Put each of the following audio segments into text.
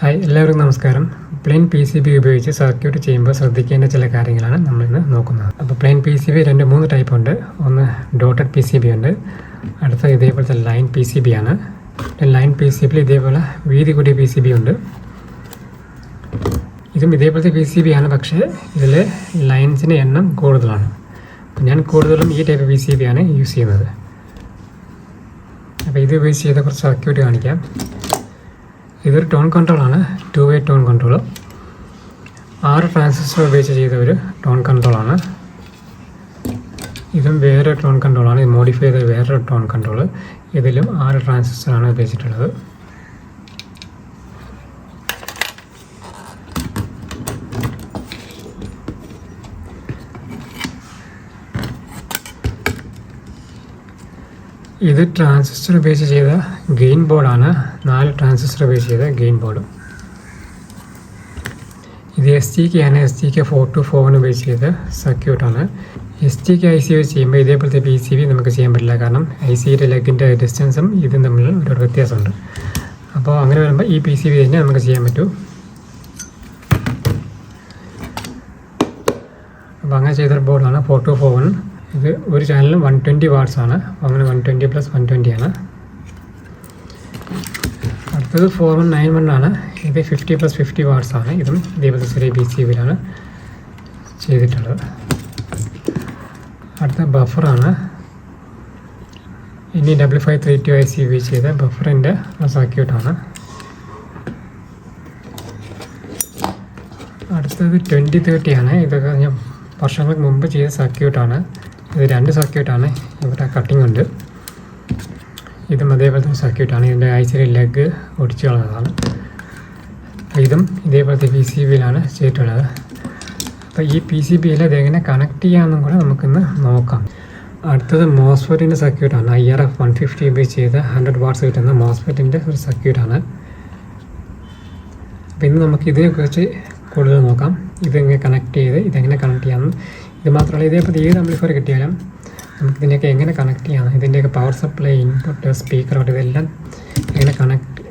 Hi, എല്ലാവർക്കും നമസ്കാരം. Plain P C B ഉപയോഗിച്ച് സർക്യൂട്ട് ചെയ്യുമ്പോൾ ശ്രദ്ധിക്കേണ്ട ചില കാര്യങ്ങളാണ് നമ്മളിന്ന് നോക്കുന്നത്. അപ്പോൾ plain P C B 2-3 type ഉണ്ട്. ഒന്ന് ഡോട്ടഡ് പി സി ബി ഉണ്ട്, അടുത്ത ഇതേപോലത്തെ ലൈൻ പി സി ബി ആണ്. ലൈൻ പി സി ബിയിൽ ഇതേപോലെ വീതി കൂടിയ പി സി ബി ഉണ്ട്. ഇതും ഇതേപോലത്തെ പി സി ബി ആണ്, പക്ഷേ ഇതിൽ ലൈൻസിൻ്റെ എണ്ണം കൂടുതലാണ്. അപ്പോൾ ഞാൻ കൂടുതലും ഈ ടൈപ്പ് പി സി ബി ആണ് യൂസ് ചെയ്യുന്നത്. അപ്പോൾ ഇത് ഉപയോഗിച്ച് ചെയ്ത കുറച്ച് സർക്യൂട്ട് കാണിക്കാം. ഇതൊരു ടോൺ കൺട്രോളാണ്, 2-way ടോൺ കൺട്രോൾ. 6 ട്രാൻസിസ്റ്റർ ഉപയോഗിച്ച് ചെയ്ത ഒരു ടോൺ കൺട്രോളാണ്. ഇതും വേറെ ടോൺ കൺട്രോളാണ്, ഇത് മോഡിഫൈ ചെയ്ത വേറൊരു ടോൺ കൺട്രോൾ. ഇതിലും 6 ട്രാൻസിസ്റ്ററാണ് ഉപയോഗിച്ചിട്ടുള്ളത്. ഇത് ട്രാൻസിസ്റ്റർ ഉപയോഗിച്ച് ചെയ്ത ഗെയിൻ ബോർഡാണ്, 4 ട്രാൻസിസ്റ്റർ ഉപയോഗിച്ച് ചെയ്ത ഗെയിൻ ബോർഡ്. ഇത് STK ആണ്, STK 424 ഉപയോഗിച്ച് ചെയ്ത സർക്യൂട്ടാണ്. STK IC വെച്ച് ചെയ്യുമ്പോൾ ഇതേപോലത്തെ PCB നമുക്ക് ചെയ്യാൻ പറ്റില്ല, കാരണം ICയുടെ ലെഗിൻ്റെ ഡിസ്റ്റൻസും ഇതും തമ്മിൽ ഒരു വ്യത്യാസമുണ്ട്. അപ്പോൾ അങ്ങനെ വരുമ്പോൾ ഈ PCB തന്നെ നമുക്ക് ചെയ്യാൻ പറ്റൂ. അപ്പോൾ അങ്ങനെ ചെയ്തൊരു ബോർഡാണ് 4241. ഇത് ഒരു ചാനലിലും 120 വാട്ട്സ് ആണ്, അങ്ങനെ 120 + 120 ആണ്. അടുത്തത് 4191 ആണ്, ഇത് 50 + 50 വാട്ട്സ് ആണ്. ഇതും ഇതേപോലത്തെ ചെറിയ PCBയിലാണ് ചെയ്തിട്ടുള്ളത്. അടുത്ത ബഫറാണ്, ഇനി W532 IC ഉപയോഗിച്ച് ചെയ്ത ബഫറിൻ്റെ സർക്യൂട്ടാണ്. അടുത്തത് 2030 ആണ്, ഇതൊക്കെ ഞാൻ വർഷങ്ങൾക്ക് മുമ്പ് ചെയ്ത സർക്യൂട്ടാണ്. ഇത് 2 സർക്യൂട്ടാണ്, ഇവിടെ കട്ടിംഗ് ഉണ്ട്. ഇതും അതേപോലത്തെ സർക്യൂട്ടാണ്, ഇതിൻ്റെ ICയുടെ ലെഗ് ഒടിച്ചു കളഞ്ഞതാണ്. ഇതും ഇതേപോലത്തെ PCBയിലാണ് ചെയ്തിട്ടുള്ളത്. അപ്പോൾ ഈ PCBയിൽ ഇതെങ്ങനെ കണക്ട് ചെയ്യാമെന്നും കൂടെ നമുക്കിന്ന് നോക്കാം. അടുത്തത് മോസ്ഫെറ്റിൻ്റെ സർക്യൂട്ടാണ്, IRF 150 ഉപയോഗിച്ച് ചെയ്ത 100 വാട്ട്സ് കിട്ടുന്ന മോസ്ഫെറ്റിൻ്റെ ഒരു സർക്യൂട്ടാണ്. അപ്പോൾ ഇന്ന് നമുക്ക് ഇതിനെക്കുറിച്ച് കൂടുതൽ നോക്കാം. ഇതെങ്ങനെ കണക്ട് ചെയ്ത് ഇതെങ്ങനെ കണക്ട് ചെയ്യാമെന്നും, ഇത് മാത്രമല്ല ഇതേപോലെ ഏത് ആംപ്ലിഫയർ കിട്ടിയാലും നമുക്കിതിനെയൊക്കെ എങ്ങനെ കണക്ട് ചെയ്യാം, ഇതിൻ്റെയൊക്കെ power supply, input, speaker out, ഇതെല്ലാം എങ്ങനെ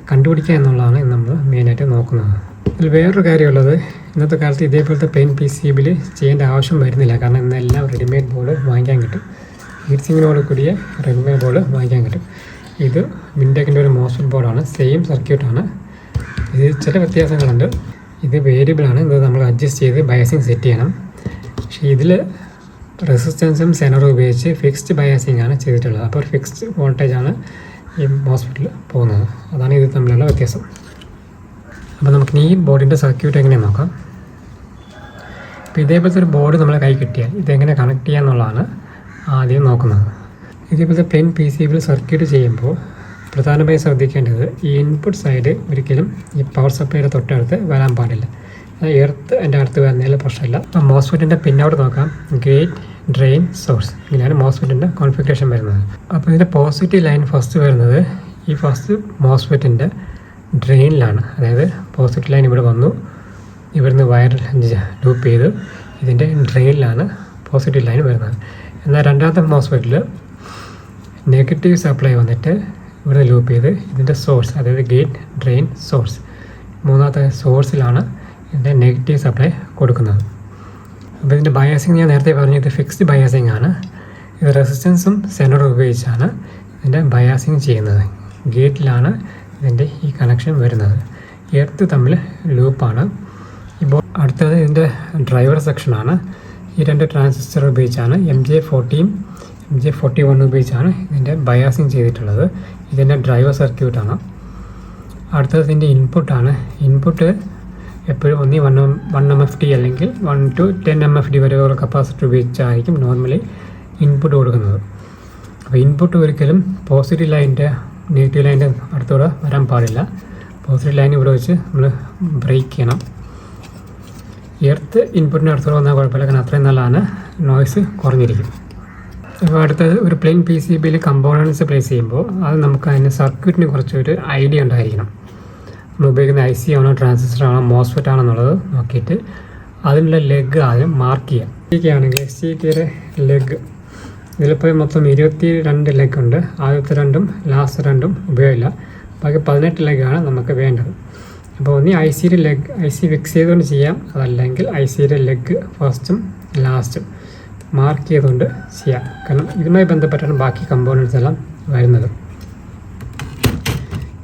കണ്ടുപിടിക്കുക എന്നുള്ളതാണ് നമ്മൾ മെയിനായിട്ട് നോക്കുന്നത്. ഇതിൽ വേറൊരു കാര്യമുള്ളത്, ഇന്നത്തെ കാലത്ത് ഇതേപോലത്തെ പ്ലെയിൻ PCBയിൽ ചെയ്യേണ്ട ആവശ്യം വരുന്നില്ല, കാരണം ഇന്നെല്ലാം റെഡിമെയ്ഡ് ബോർഡ് വാങ്ങിക്കാൻ കിട്ടും. ഹീറ്റ് സിങ്ങിനോട് കൂടിയ റെഡിമെയ്ഡ് ബോർഡ് വാങ്ങിക്കാൻ കിട്ടും. ഇത് മിൻടെക്കിൻ്റെ ഒരു മോസ്ഫെറ്റ് ബോർഡാണ്, സെയിം സർക്യൂട്ടാണ്. ഇത് ചില വ്യത്യാസങ്ങളുണ്ട്. ഇത് വേരിയബിളാണ്, ഇത് നമ്മൾ അഡ്ജസ്റ്റ് ചെയ്ത് ബയാസിങ് സെറ്റ് ചെയ്യണം. പക്ഷേ ഇതിൽ റെസിസ്റ്റൻസും സെനറും ഉപയോഗിച്ച് ഫിക്സ്ഡ് ബയാസിങ് ആണ് ചെയ്തിട്ടുള്ളത്. അപ്പോൾ ഒരു ഫിക്സ്ഡ് വോൾട്ടേജാണ് ഈ മോസ്ഫെറ്റിൽ പോകുന്നത്. അതാണ് ഇത് തമ്മിലുള്ള വ്യത്യാസം. അപ്പോൾ നമുക്ക് ഈ ബോർഡിൻ്റെ സർക്യൂട്ട് എങ്ങനെ നോക്കാം. അപ്പോൾ ഇതേപോലത്തെ ഒരു ബോർഡ് നമ്മളെ കൈ കിട്ടിയാൽ ഇതെങ്ങനെ കണക്ട് ചെയ്യുക എന്നുള്ളതാണ് ആദ്യം നോക്കുന്നത്. ഇതേപോലത്തെ പ്ലെയിൻ PCBയിൽ സർക്യൂട്ട് ചെയ്യുമ്പോൾ പ്രധാനമായും ശ്രദ്ധിക്കേണ്ടത്, ഈ ഇൻപുട്ട് സൈഡ് ഒരിക്കലും ഈ പവർ സപ്ലൈയുടെ തൊട്ടടുത്ത് വരാൻ പാടില്ല. എർത്ത് എൻ്റെ അടുത്ത് വരുന്നതിൽ പ്രശ്നമില്ല. അപ്പോൾ മോസ്ഫെറ്റിൻ്റെ പിന്നോട്ട് നോക്കാം, ഗേറ്റ്, ഡ്രെയിൻ, സോഴ്സ്, ഇങ്ങനെയാണ് മോസ്ഫെറ്റിൻ്റെ കോൺഫിഗറേഷൻ വരുന്നത്. അപ്പോൾ ഇതിൻ്റെ പോസിറ്റീവ് ലൈൻ ഫസ്റ്റ് വരുന്നത് ഈ ഫസ്റ്റ് മോസ്ഫെറ്റിൻ്റെ ഡ്രെയിനിലാണ്. അതായത് പോസിറ്റീവ് ലൈൻ ഇവിടെ വന്നു, ഇവിടുന്ന് വയർ ലൂപ്പ് ചെയ്ത് ഇതിൻ്റെ ഡ്രെയിനിലാണ് പോസിറ്റീവ് ലൈൻ വരുന്നത്. എന്നാൽ രണ്ടാമത്തെ മോസ്ഫെറ്റിൽ നെഗറ്റീവ് സപ്ലൈ വന്നിട്ട് ഇവിടെ ലൂപ്പ് ചെയ്ത് ഇതിൻ്റെ സോഴ്സ്, അതായത് ഗേറ്റ്, ഡ്രെയിൻ, സോഴ്സ്, മൂന്നാമത്തെ സോഴ്സിലാണ് ഇതിൻ്റെ നെഗറ്റീവ് സപ്ലൈ കൊടുക്കുന്നത്. അപ്പോൾ ഇതിൻ്റെ ബയാസിങ് ഞാൻ നേരത്തെ പറഞ്ഞു, ഇത് ഫിക്സ്ഡ് ബയാസിങ് ആണ്. ഇത് റെസിസ്റ്റൻസും സെനറും ഉപയോഗിച്ചാണ് ഇതിൻ്റെ ബയാസിങ് ചെയ്യുന്നത്. ഗേറ്റിലാണ് ഇതിൻ്റെ ഈ കണക്ഷൻ വരുന്നത്. എർത്ത് തമ്മിൽ ലൂപ്പാണ്. ഇപ്പോൾ അടുത്തത് ഇതിൻ്റെ ഡ്രൈവർ സെക്ഷനാണ്. ഈ 2 ട്രാൻസിസ്റ്റർ ഉപയോഗിച്ചാണ്, MJ40 MJ41 ഉപയോഗിച്ചാണ് ഇതിൻ്റെ ബയാസിങ് ചെയ്തിട്ടുള്ളത്. ഇതിൻ്റെ ഡ്രൈവർ സർക്യൂട്ടാണ്. അടുത്തത് ഇതിൻ്റെ ഇൻപുട്ടാണ്. ഇൻപുട്ട് എപ്പോഴും ഒന്നി 1 MFD അല്ലെങ്കിൽ 1 to 10 MFD വരെയുള്ള കപ്പാസിറ്റർ ഉപയോഗിച്ചായിരിക്കും നോർമലി ഇൻപുട്ട് കൊടുക്കുന്നത്. അപ്പോൾ ഇൻപുട്ട് ഒരിക്കലും പോസിറ്റീവ് ലൈനിൻ്റെ നെഗറ്റീവ് ലൈനിൻ്റെ അടുത്തൂടെ വരാൻ പാടില്ല. പോസിറ്റീവ് ലൈൻ ഇവിടെ വെച്ച് നമ്മൾ ബ്രേക്ക് ചെയ്യണം. എർത്ത് ഇൻപുട്ടിൻ്റെ അടുത്തൂടെ വന്നാൽ കുഴപ്പമില്ല, കാരണം അത്രയും നല്ലതാണ്, നോയ്സ് കുറഞ്ഞിരിക്കും. അപ്പോൾ അടുത്തത് ഒരു പ്ലെയിൻ PCBയിൽ കമ്പോണൻസ് പ്ലേസ് ചെയ്യുമ്പോൾ അത് നമുക്ക് അതിന് സർക്യൂട്ടിനെ കുറിച്ചൊരു ഐഡിയ ഉണ്ടായിരിക്കണം. നമ്മൾ ഉപയോഗിക്കുന്ന IC ആണോ, ട്രാൻസിസ്റ്റർ ആണോ, മോസ്ഫെറ്റ് ആണെന്നുള്ളത് നോക്കിയിട്ട് അതിനുള്ള ലെഗ് ആദ്യം മാർക്ക് ചെയ്യാം. STK STKയുടെ ലെഗ് ഇതിലിപ്പോൾ മൊത്തം 22 ലെഗ് ഉണ്ട്. ആദ്യത്തെ 2ഉം ലാസ്റ്റ് 2ഉം ഉപയോഗമില്ല. ബാക്കി 18 ലെഗാണ് നമുക്ക് വേണ്ടത്. അപ്പോൾ ഒന്നി ഐ സി ഫിക്സ് ചെയ്തുകൊണ്ട് ചെയ്യാം, അതല്ലെങ്കിൽ ഐ സിയുടെ ലെഗ് ഫസ്റ്റും ലാസ്റ്റും മാർക്ക് ചെയ്തുകൊണ്ട് ചെയ്യാം. കാരണം ഇതുമായി ബന്ധപ്പെട്ടാണ് ബാക്കി കമ്പോണൻസ് എല്ലാം വരുന്നത്.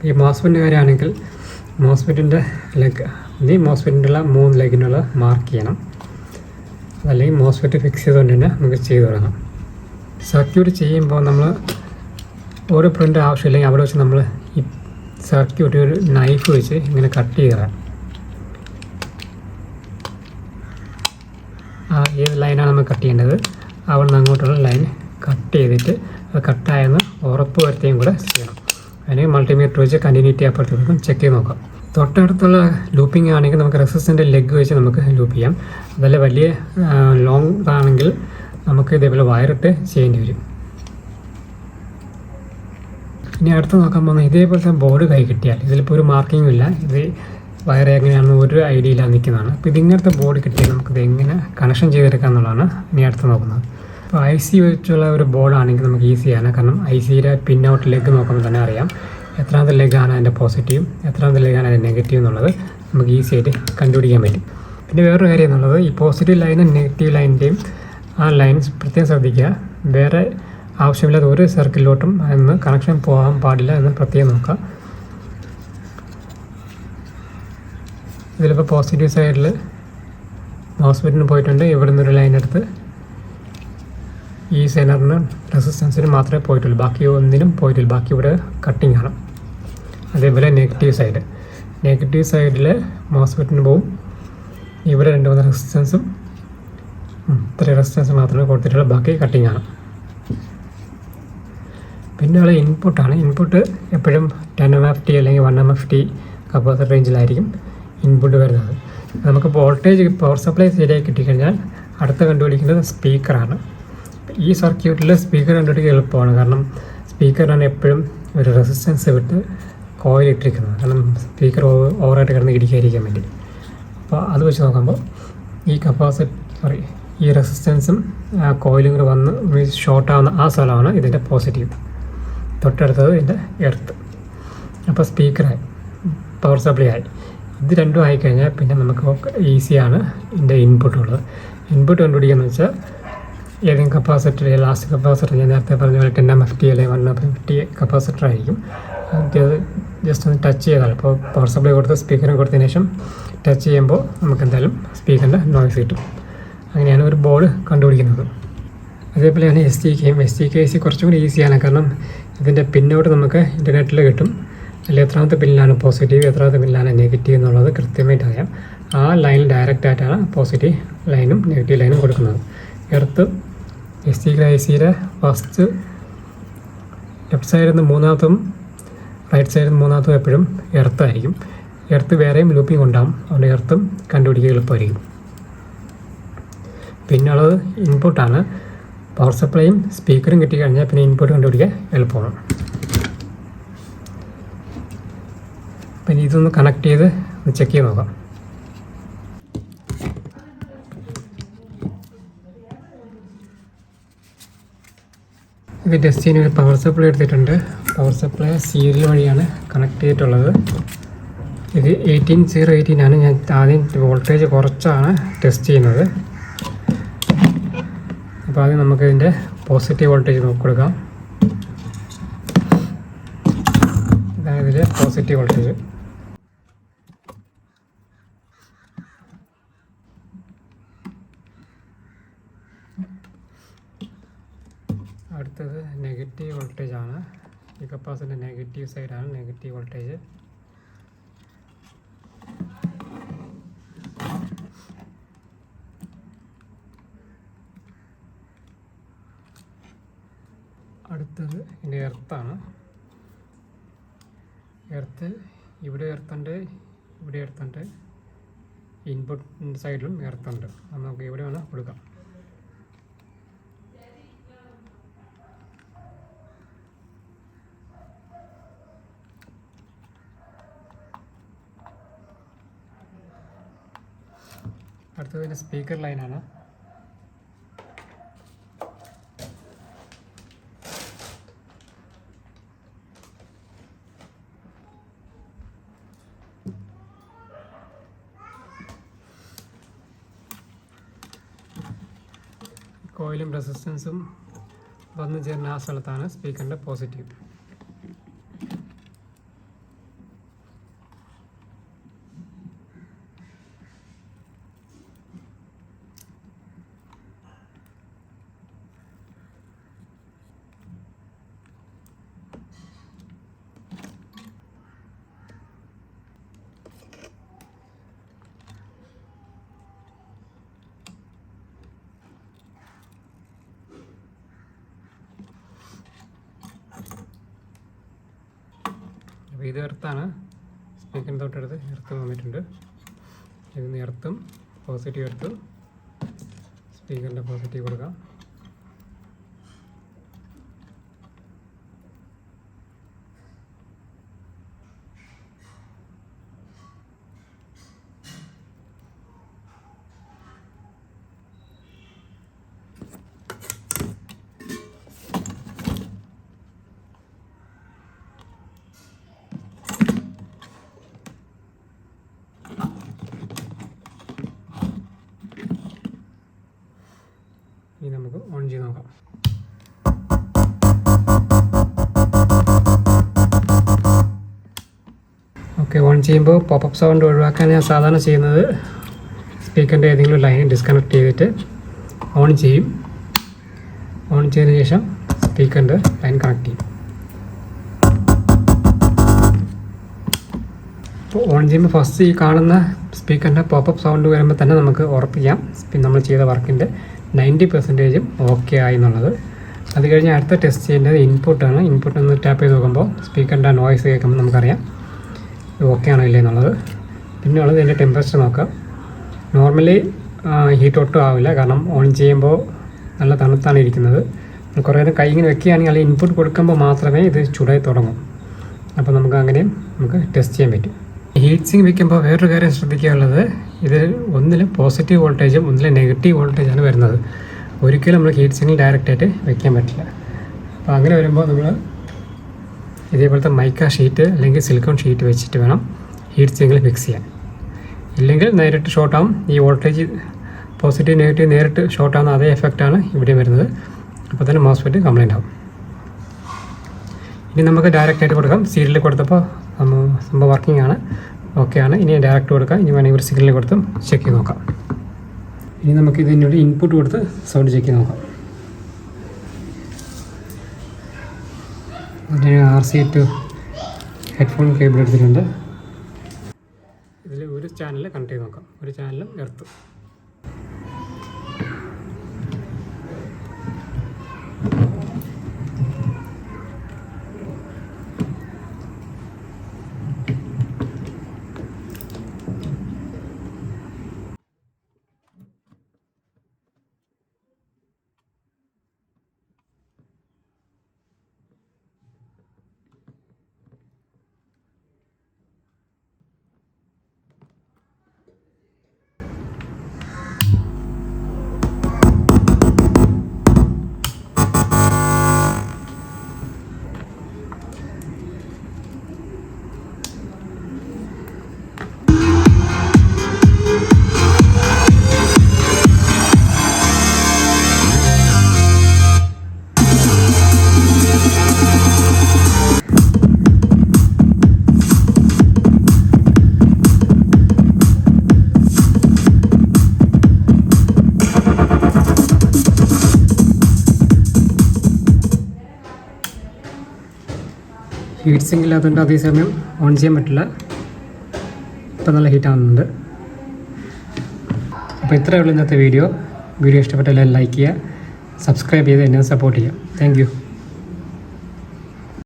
ഈ മോസ്ഫെറ്റിൻ്റെ കാര്യമാണെങ്കിൽ മോസ്ഫെറ്റിൻ്റെ ലെഗ് മോസ്ഫെറ്റിൻ്റെ 3 ലെഗിനുള്ള മാർക്ക് ചെയ്യണം, അതല്ലെങ്കിൽ മോസ്ഫെറ്റ് ഫിക്സ് ചെയ്തുകൊണ്ട് തന്നെ നമുക്ക് ചെയ്തു തുടങ്ങാം. സർക്യൂട്ട് ചെയ്യുമ്പോൾ നമ്മൾ ഓരോ പ്രിൻ്റ് ആവശ്യമില്ലെങ്കിൽ അവിടെ വെച്ച് നമ്മൾ ഈ സർക്യൂട്ട് ഒരു നൈഫ് വെച്ച് ഇങ്ങനെ കട്ട് ചെയ്തതാണ്. ഏത് ലൈനാണ് നമ്മൾ കട്ട് ചെയ്യേണ്ടത് അവിടെ നിന്ന് അങ്ങോട്ടുള്ള ലൈൻ കട്ട് ചെയ്തിട്ട് അത് കട്ടായെന്ന് ഉറപ്പ് വരുത്തുകയും കൂടെ ചെയ്യണം. അതിന് മൾട്ടിമീറ്റർ വെച്ച് കണ്ടിന്യൂറ്റി അപ്പുറത്തേക്കും ചെക്ക് ചെയ്ത് നോക്കാം. തൊട്ടടുത്തുള്ള ലൂപ്പിംഗ് ആണെങ്കിൽ നമുക്ക് റെസിസ്റ്റൻ്റെ ലെഗ് വെച്ച് നമുക്ക് ലൂപ്പ് ചെയ്യാം. അതല്ല വലിയ ലോങ് ആണെങ്കിൽ നമുക്ക് ഇതേപോലെ വയറിട്ട് ചെയ്യേണ്ടി വരും. ഇനി അടുത്ത് നോക്കാൻ പോകുന്നത് ഇതേപോലത്തെ ബോർഡ് കൈ കിട്ടിയാൽ ഇതിലിപ്പോൾ ഒരു മാർക്കിങ്ങും ഇല്ല, ഇത് വയർ എങ്ങനെയാണെന്ന് ഒരു ഐഡിയ ഇല്ലാതെ നിൽക്കുന്നതാണ്. അപ്പോൾ ഇതിങ്ങനത്തെ ബോർഡ് കിട്ടിയാൽ നമുക്കിത് എങ്ങനെ കണക്ഷൻ ചെയ്തെടുക്കുക എന്നുള്ളതാണ് ഇനി അടുത്ത് നോക്കുന്നത്. അപ്പോൾ ഐ സി വെച്ചുള്ള ഒരു ബോർഡാണെങ്കിൽ നമുക്ക് ഈസിയാണ്, കാരണം ഐ സിയുടെ പിൻ ഔട്ട് ലെഗ് നോക്കുമ്പോൾ തന്നെ അറിയാം എത്രാമത്തെ ലെഗാണ് അതിൻ്റെ പോസിറ്റീവ്, എത്രാമത്തെ ലെഗാണ് അതിൻ്റെ നെഗറ്റീവ് എന്നുള്ളത് നമുക്ക് ഈസി ആയിട്ട് കണ്ടുപിടിക്കാൻ പറ്റും. പിന്നെ വേറൊരു കാര്യം എന്നുള്ളത് ഈ പോസിറ്റീവ് ലൈനും നെഗറ്റീവ് ലൈനിൻ്റെയും ആ ലൈൻ പ്രത്യേകം ശ്രദ്ധിക്കുക. വേറെ ആവശ്യമില്ലാത്ത ഒരു സർക്കിളിലോട്ടും അതിന് കണക്ഷൻ പോകാൻ പാടില്ല എന്ന് പ്രത്യേകം നോക്കുക. ഇതിലിപ്പോൾ പോസിറ്റീവ് സൈഡിൽ മോസ്ഫെറ്റിന് പോയിട്ടുണ്ട്, ഇവിടെ നിന്നൊരു ലൈൻ എടുത്ത് ഈ സെനറിന് റെസിസ്റ്റൻസിന് മാത്രമേ പോയിട്ടുള്ളൂ, ബാക്കി ഒന്നിനും പോയിട്ടില്ല, ബാക്കി ഇവിടെ കട്ടിങ് ആണ്. അതേപോലെ നെഗറ്റീവ് സൈഡിൽ മോസ്ഫെറ്റിന് പോവും, ഇവിടെ 2 റെസിസ്റ്റൻസും ഇത്രയും റെസിസ്റ്റൻസ് മാത്രമേ കൊടുത്തിട്ടുള്ളൂ, ബാക്കി കട്ടിങ് ആണ്. പിന്നെ ഉള്ള ഇൻപുട്ടാണ്. ഇൻപുട്ട് എപ്പോഴും 10 MFT അല്ലെങ്കിൽ 1 MFT കപ്പാസിറ്റർ റേഞ്ചിലായിരിക്കും ഇൻപുട്ട് വരുന്നത്. നമുക്ക് വോൾട്ടേജ് പവർ സപ്ലൈ ശരിയായി കിട്ടിക്കഴിഞ്ഞാൽ അടുത്ത കണ്ടുപിടിക്കുന്നത് സ്പീക്കറാണ്. ഈ സർക്യൂട്ടിൽ സ്പീക്കർ കണ്ടുപിടിക്കുക എളുപ്പമാണ്, കാരണം സ്പീക്കറാണ് എപ്പോഴും ഒരു റെസിസ്റ്റൻസ് വിട്ട് കോയിൽ ഇട്ടിരിക്കുന്നത്, കാരണം സ്പീക്കർ ഓവറായിട്ട് കിടന്ന് ഇടിക്കാതിരിക്കാൻ വേണ്ടി. അപ്പോൾ അത് വെച്ച് നോക്കുമ്പോൾ ഈ റെസിസ്റ്റൻസും കോയിലും കൂടെ വന്ന് ഷോർട്ടാവുന്ന ആ സ്ഥലമാണ് ഇതിൻ്റെ പോസിറ്റീവ്, തൊട്ടടുത്തത് ഇതിൻ്റെ എർത്ത്. അപ്പോൾ സ്പീക്കറായി, പവർ സപ്ലൈ ആയി. ഇത് രണ്ടും ആയിക്കഴിഞ്ഞാൽ പിന്നെ നമുക്ക് ഈസിയാണ് ഇതിൻ്റെ ഇൻപുട്ടുള്ളത്. ഇൻപുട്ട് കണ്ടുപിടിക്കുകയെന്ന് വെച്ചാൽ ഏതെങ്കിലും കപ്പാസിറ്റർ, ലാസ്റ്റ് കപ്പാസിറ്റർ ഞാൻ നേരത്തെ പറഞ്ഞ പോലെ 10 MFT അല്ലെങ്കിൽ 1 MFT കപ്പാസിറ്റർ ആയിരിക്കും. ജസ്റ്റ് ഒന്ന് ടച്ച് ചെയ്താൽ, ഇപ്പോൾ പവർ സപ്ലൈ കൊടുത്ത് സ്പീക്കറും കൊടുത്തതിന് ശേഷം ടച്ച് ചെയ്യുമ്പോൾ നമുക്ക് എന്തായാലും സ്പീക്കറിൻ്റെ നോയ്സ് കിട്ടും. അങ്ങനെയാണ് ഒരു ബോർഡ് കണ്ടുപിടിക്കുന്നത്. അതേപോലെയാണ് STK കുറച്ചും കൂടി ഈസിയാണ്, കാരണം ഇതിൻ്റെ പിന്നോട്ട് നമുക്ക് ഇൻ്റർനെറ്റിൽ കിട്ടും. അതിൽ എത്രാമത്തെ പിന്നിലാണ് പോസിറ്റീവ്, എത്രാമത്തെ പിന്നിലാണ് നെഗറ്റീവ് എന്നുള്ളത് കൃത്യമായിട്ട് അറിയാം. ആ ലൈനിൽ ഡയറക്റ്റായിട്ടാണ് പോസിറ്റീവ് ലൈനും നെഗറ്റീവ് ലൈനും കൊടുക്കുന്നത്. എർത്ത് STK ഫസ്റ്റ് ലെഫ്റ്റ് സൈഡിൽ നിന്ന് മൂന്നാമത്തും റൈറ്റ് സൈഡിൽ നിന്ന് മൂന്നാമത്തും എപ്പോഴും എർത്തായിരിക്കും. എർത്ത് വേറെയും ലൂപ്പിംഗ് ഉണ്ടാകും, അതുകൊണ്ട് എർത്തും കണ്ടുപിടിക്കുക എളുപ്പമായിരിക്കും. പിന്നുള്ളത് ഇൻപുട്ടാണ്. പവർ സപ്ലൈയും സ്പീക്കറും കിട്ടിക്കഴിഞ്ഞാൽ പിന്നെ ഇൻപുട്ട് കണ്ടുപിടിക്കാൻ എളുപ്പമാണ്. പിന്നെ ഇതൊന്ന് കണക്ട് ചെയ്ത് ചെക്ക് ചെയ്ത് നോക്കാം. ഇത് ടെസ്റ്റ് ചെയ്യാൻ ഒരു പവർ സപ്ലൈ എടുത്തിട്ടുണ്ട്. പവർ സപ്ലൈ സീരിയൽ വഴിയാണ് കണക്ട് ചെയ്തിട്ടുള്ളത്. ഇത് 18018 ആണ്. ഞാൻ ആദ്യം വോൾട്ടേജ് കുറച്ചാണ് ടെസ്റ്റ് ചെയ്യുന്നത്. അപ്പോൾ ആദ്യം നമുക്ക് ഇതിൻ്റെ പോസിറ്റീവ് വോൾട്ടേജ് കൊടുക്കാം. ഇതാണ് ഇതിൽ പോസിറ്റീവ് വോൾട്ടേജ്. അടുത്തത് നെഗറ്റീവ് വോൾട്ടേജ് ആണ്. ഈ കപ്പാസിറ്ററിൻ്റെ നെഗറ്റീവ് സൈഡാണ് നെഗറ്റീവ് വോൾട്ടേജ്. അടുത്തത് ഇതിൻ്റെ എർത്താണ്. എർത്ത് ഇവിടെ എർത്തുണ്ട്, ഇവിടെ എർത്തുണ്ട്, ഇൻപുട്ട് സൈഡിലും എർത്തുണ്ട്. അത് നമുക്ക് ഇവിടെ വേണം കൊടുക്കാം. അടുത്തത് ഇതിൻ്റെ സ്പീക്കർ ലൈനാണ്. കോയിലും റെസിസ്റ്റൻസും വന്നു ചേർന്ന ആ സ്ഥലത്താണ് സ്പീക്കറിൻ്റെ പോസിറ്റീവ്. അപ്പോൾ ഇത് എർത്താണ്. സ്പീക്കറിന് തൊട്ടടുത്ത് എർത്ത് വന്നിട്ടുണ്ട്. ഇതിന് എർത്തും പോസിറ്റീവ് എർത്ത് സ്പീക്കറിൻ്റെ പോസിറ്റീവ് കൊടുക്കാം. ഇനി നമുക്ക് ഓൺ ചെയ്ത് നോക്കാം. ഓക്കെ, ഓൺ ചെയ്യുമ്പോൾ പോപ്പപ്പ് സൗണ്ട് ഒഴിവാക്കാൻ ഞാൻ സാധാരണ ചെയ്യുന്നത് സ്പീക്കറിൻ്റെ ഏതെങ്കിലും ലൈൻ ഡിസ്കണക്ട് ചെയ്തിട്ട് ഓൺ ചെയ്യും. ഓൺ ചെയ്തതിന് ശേഷം സ്പീക്കറിൻ്റെ ലൈൻ കണക്ട് ചെയ്യും. അപ്പോൾ ഓൺ ചെയ്യുമ്പോൾ ഫസ്റ്റ് ഈ കാണുന്ന സ്പീക്കറിൻ്റെ പോപ്പപ്പ് സൗണ്ട് വരുമ്പോൾ തന്നെ നമുക്ക് ഉറപ്പിക്കാം നമ്മൾ ചെയ്ത വർക്കിൻ്റെ 90% ഓക്കെ ആയി എന്നുള്ളത്. അത് കഴിഞ്ഞ് അടുത്ത ടെസ്റ്റ് ചെയ്യേണ്ടത് ഇൻപുട്ടാണ്. ഇൻപുട്ട് ഒന്ന് ടാപ്പ് ചെയ്ത് നോക്കുമ്പോൾ സ്പീക്കറിൻ്റെ നോയ്സ് കേൾക്കുമ്പോൾ നമുക്കറിയാം ഇത് ഓക്കെ ആണോ ഇല്ലേ എന്നുള്ളത്. പിന്നെ ഉള്ളത് ഇതിൻ്റെ ടെമ്പറേച്ചർ നോക്കാം. നോർമലി ഹീറ്റ് ഒട്ടും ആവില്ല, കാരണം ഓൺ ചെയ്യുമ്പോൾ നല്ല തണുത്താണ് ഇരിക്കുന്നത്. കുറേ നേരം കൈ ഇങ്ങനെ വെക്കുകയാണെങ്കിൽ അല്ലെങ്കിൽ ഇൻപുട്ട് കൊടുക്കുമ്പോൾ മാത്രമേ ഇത് ചൂടായി തുടങ്ങും. അപ്പോൾ നമുക്ക് അങ്ങനെയും ടെസ്റ്റ് ചെയ്യാൻ പറ്റും. ഹീറ്റ് സിങ്ക് വയ്ക്കുമ്പോൾ വേറൊരു കാര്യം ശ്രദ്ധിക്കാനുള്ളത്, ഇത് ഒന്നിലും പോസിറ്റീവ് വോൾട്ടേജും ഒന്നിലും നെഗറ്റീവ് വോൾട്ടേജാണ് വരുന്നത്. ഒരിക്കലും നമ്മൾ ഹീറ്റ് സിങ്കിൽ ഡയറക്റ്റായിട്ട് വെക്കാൻ പറ്റില്ല. അപ്പോൾ അങ്ങനെ വരുമ്പോൾ നമ്മൾ ഇതേപോലത്തെ മൈക്ക ഷീറ്റ് അല്ലെങ്കിൽ സിലിക്കോൺ ഷീറ്റ് വെച്ചിട്ട് വേണം ഹീറ്റ് സിങ്കിൽ ഫിക്സ് ചെയ്യാൻ. ഇല്ലെങ്കിൽ നേരിട്ട് ഷോർട്ടാവും. ഈ വോൾട്ടേജ് പോസിറ്റീവ് നെഗറ്റീവ് നേരിട്ട് ഷോർട്ടാവുന്ന അതേ എഫക്റ്റാണ് ഇവിടെ വരുന്നത്. അപ്പോൾ തന്നെ മോസ്ഫെറ്റ് കംപ്ലൈൻ്റ് ആവും. ഇനി നമുക്ക് ഡയറക്റ്റായിട്ട് കൊടുക്കാം. സീരിയൽ കൊടുത്തപ്പോൾ സംഭവം വർക്കിംഗ് ആണ്, ഓക്കെ ആണ്. ഇനി ഡയറക്റ്റ് കൊടുക്കാം. ഇനി വേണമെങ്കിൽ ഒരു സിഗ്നൽ കൊടുത്തും ചെക്ക് ചെയ്ത് നോക്കാം. ഇനി നമുക്ക് ഇതിനൊരു ഇൻപുട്ട് കൊടുത്ത് സൗണ്ട് ചെക്ക് ചെയ്ത് നോക്കാം. അതിന് RC ടു ഹെഡ്ഫോൺ കേബിൾ എടുത്തിട്ടുണ്ട്. ഇതിൽ ഒരു ചാനൽ കണക്ട് ചെയ്ത് നോക്കാം. ഒരു ചാനലും എർത്ത്. ഹീറ്റ് സിങ്ക് ഇല്ലാത്തതുകൊണ്ട് അതേസമയം ഓൺ ചെയ്യാൻ പറ്റില്ല. ഇപ്പം നല്ല ഹീറ്റ് ആവുന്നുണ്ട്. അപ്പോൾ ഇത്രയേ ഉള്ളൂ ഇന്നത്തെ വീഡിയോ. ഇഷ്ടപ്പെട്ടാൽ ലൈക്ക് ചെയ്യുക, സബ്സ്ക്രൈബ് ചെയ്ത് എന്നെ സപ്പോർട്ട് ചെയ്യുക. Thank you.